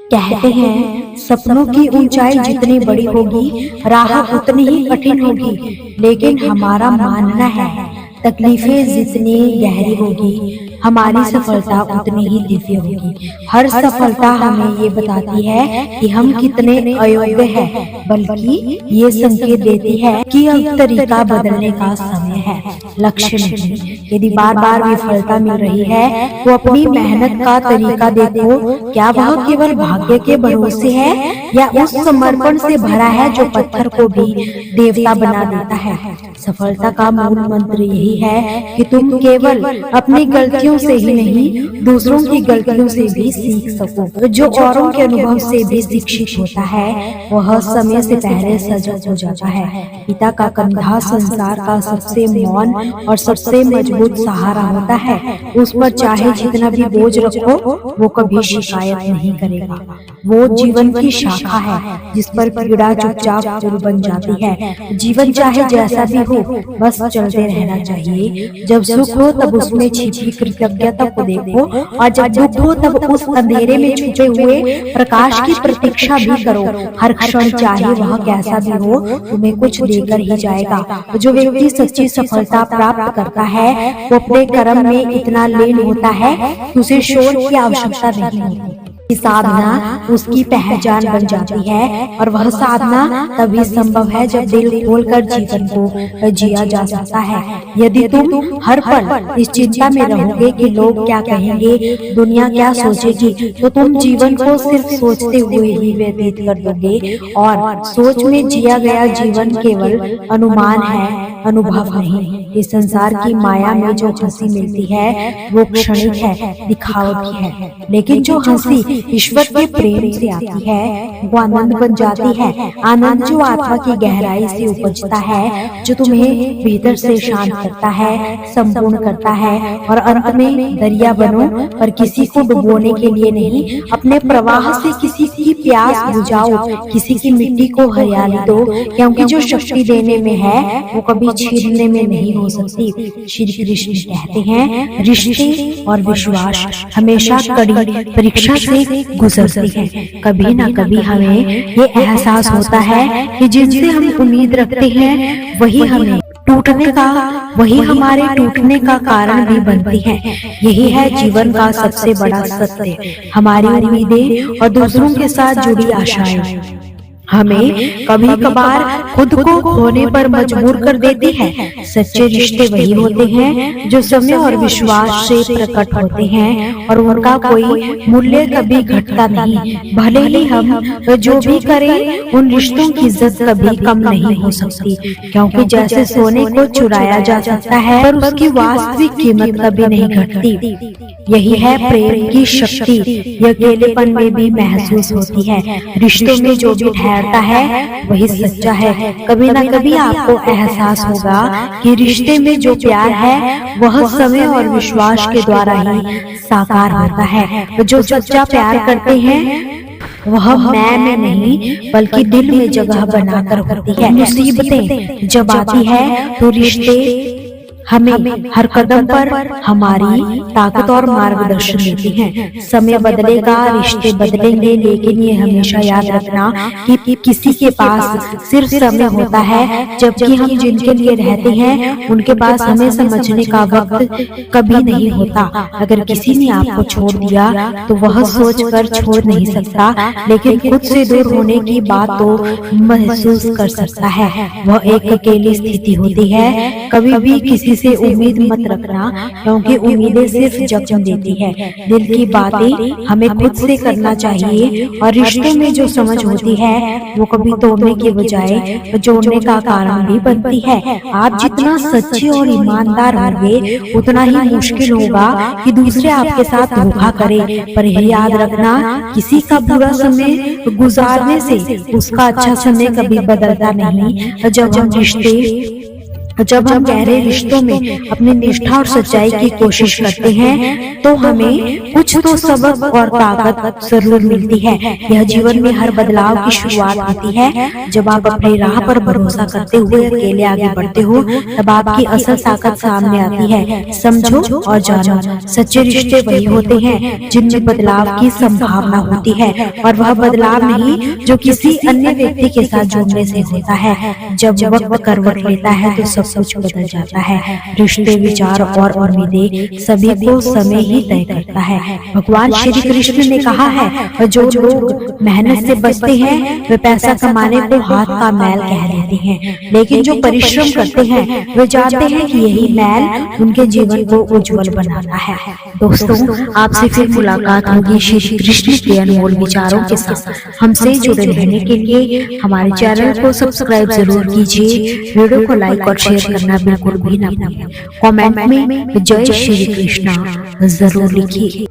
कहते हैं सपनों की ऊंचाई जितनी बड़ी होगी राह उतनी ही कठिन होगी, लेकिन हमारा मानना है तकलीफें जितनी गहरी होगी हमारी सफलता उतनी ही दिव्य होगी। हर सफलता हमें ये बताती है कि हम कितने अयोग्य हैं, बल्कि ये संकेत देती है कि अब तरीका बदलने का समय है, लक्ष्य नहीं। यदि बार बार विफलता मिल रही है तो अपनी मेहनत का तरीका देखो। क्या वह केवल भाग्य के भरोसे है या उस समर्पण से भरा है जो पत्थर को भी देवता बना देता है। सफलता का मूल मंत्र यही है कि तुम केवल अपनी गलतियों से ही नहीं दूसरों की गलतियों से भी सीख सको। जो औरों के अनुभव से भी शिक्षित होता है वह समय से पहले सजग हो जाता है। पिता का कंधा संसार का सबसे मौन और सबसे मजबूत सहारा होता है। उस पर चाहे जितना भी बोझ रखो वो कभी शिकायत नहीं करेगा। वो जीवन की शाखा है जिस पर पीड़ा चुपचाप पुल बन जाती है। जीवन चाहे जैसा भी हो बस चलते रहना चाहिए। जब सुख हो तब उसमें छिपी कृतज्ञता को देखो, और जब दुख हो तब उस अंधेरे में छुपे हुए प्रकाश की प्रतीक्षा भी करो। हर क्षण चाहे वह कैसा भी हो तुम्हें कुछ देकर ही जाएगा। जो व्यक्ति सच्ची सफलता प्राप्त करता है वो अपने कर्म में इतना लीन होता है कि उसे शोर की आवश्यकता नहीं होती। साधना उसकी पहचान बन जाती है, और वह साधना तभी संभव है जब दिल खोलकर जीवन को जिया जा सकता है। यदि तुम हर पल इस चिंता में रहोगे कि लोग क्या कहेंगे, दुनिया क्या सोचेगी, तो तुम जीवन को सिर्फ सोचते हुए ही व्यतीत कर दोगे। और सोच में जिया गया जीवन केवल अनुमान है, अनुभव नहीं। इस संसार की माया में जो हंसी मिलती है वो क्षणिक है, दिखावटी है, लेकिन जो हंसी ईश्वर के प्रेम से आती है वो आनंद बन जाती है। आनंद जो आत्मा की गहराई से उपजता है, जो तुम्हें भीतर से शांत करता है, संपूर्ण करता है, और अंत में दरिया बनो पर किसी को डुबोने के लिए नहीं, अपने प्रवाह से किसी की प्यास बुझाओ, किसी की मिट्टी को हरियाली दो, क्योंकि जो शक्ति देने में है वो कभी छीनने में नहीं हो सकती। श्री कृष्ण कहते हैं रिश्ते और विश्वास हमेशा कड़ी परीक्षा से गुजरती है। कभी ना कभी हमें ये एहसास होता है कि जिनसे हम उम्मीद रखते हैं वही हमारे टूटने का कारण भी बनती है। यही है जीवन का सबसे बड़ा सत्य, हमारी उम्मीदें और दूसरों के साथ जुड़ी आशाएं हमें कभी कभार खुद को खोने पर मजबूर कर देती है। सच्चे रिश्ते वही होते हैं जो समय और विश्वास से प्रकट होते हैं, और उनका कोई मूल्य कभी घटता नहीं। भले ही हम जो भी करें उन रिश्तों की इज्जत कभी कम नहीं हो सकती, क्योंकि जैसे सोने को चुराया जा सकता है पर उसकी वास्तविक कीमत कभी नहीं घटती। यही है प्रेम की शक्ति, यह अकेलेपन में भी महसूस होती है। रिश्तों में जो भी ठहरता है वही सच्चा है। कभी ना कभी आपको एहसास होगा कि रिश्ते में जो प्यार है वह समय और विश्वास के द्वारा ही साकार होता है। जो सच्चा प्यार करते हैं वह मैं में नहीं बल्कि दिल में जगह बनाकर होती है। मुसीबतें जब आती है तो रिश्ते हमें हर कदम पर हमारी ताकत और मार्गदर्शन देती हैं। समय बदलेगा, रिश्ते बदलेंगे, लेकिन ये हमेशा याद रखना कि किसी के पास सिर्फ समय होता है, जबकि हम जिनके लिए रहते हैं उनके पास हमें समझने का वक्त कभी नहीं होता। अगर किसी ने आपको छोड़ दिया तो वह सोचकर छोड़ नहीं सकता, लेकिन खुद से दूर होने की बात तो महसूस कर सकता है। वह एक अकेली स्थिति होती है। कभी भी किसी से उम्मीद मत रखना, क्योंकि उम्मीदें सिर्फ जख्म देती है। दिल की बातें हमें खुद से करना चाहिए, और रिश्तों में जो समझ होती है वो कभी तोड़ने के बजाय जोड़ने का कारण भी बनती है। आप जितना सच्चे और ईमानदार होंगे उतना ही मुश्किल होगा कि दूसरे आपके साथ धोखा करे। पर यह याद रखना, किसी का बुरा समय गुजारने से उसका अच्छा समय कभी बदलता नहीं। जब हम रिश्ते जब हम गहरे रिश्तों में अपनी निष्ठा और सच्चाई की कोशिश करते हैं तो हमें कुछ तो सबक और ताकत जरूर मिलती है। यह जीवन में हर बदलाव की शुरुआत होती है। जब आप अपनी राह पर भरोसा करते हुए अकेले आगे बढ़ते हो तब आपकी असल ताकत सामने आती है। समझो और जानो, सच्चे रिश्ते वही होते हैं जिनमें बदलाव की संभावना होती है, और वह बदलाव नहीं जो किसी अन्य व्यक्ति के साथ जुड़ने से होता है। जब वक्त करवट लेता है तो सब कुछ बदल जाता है। रिश्ते, विचार और उम्मीदें सभी को समय ही तय करता है। भगवान श्री कृष्ण ने कहा है, जो लोग मेहनत से बचते हैं वे पैसा कमाने को हाथ का मैल कह देते हैं, लेकिन जो परिश्रम करते हैं वे जानते हैं कि यही मैल उनके जीवन को उज्जवल बनाता है। दोस्तों, आपसे फिर मुलाकात होगी श्री कृष्ण के अनमोल विचारों के साथ। हमसे जुड़े रहने के लिए हमारे चैनल को सब्सक्राइब जरूर कीजिए। वीडियो को लाइक और शेयर करना बिल्कुल भी ना भूलें। कमेंट में जय श्री कृष्णा जरूर लिखिए।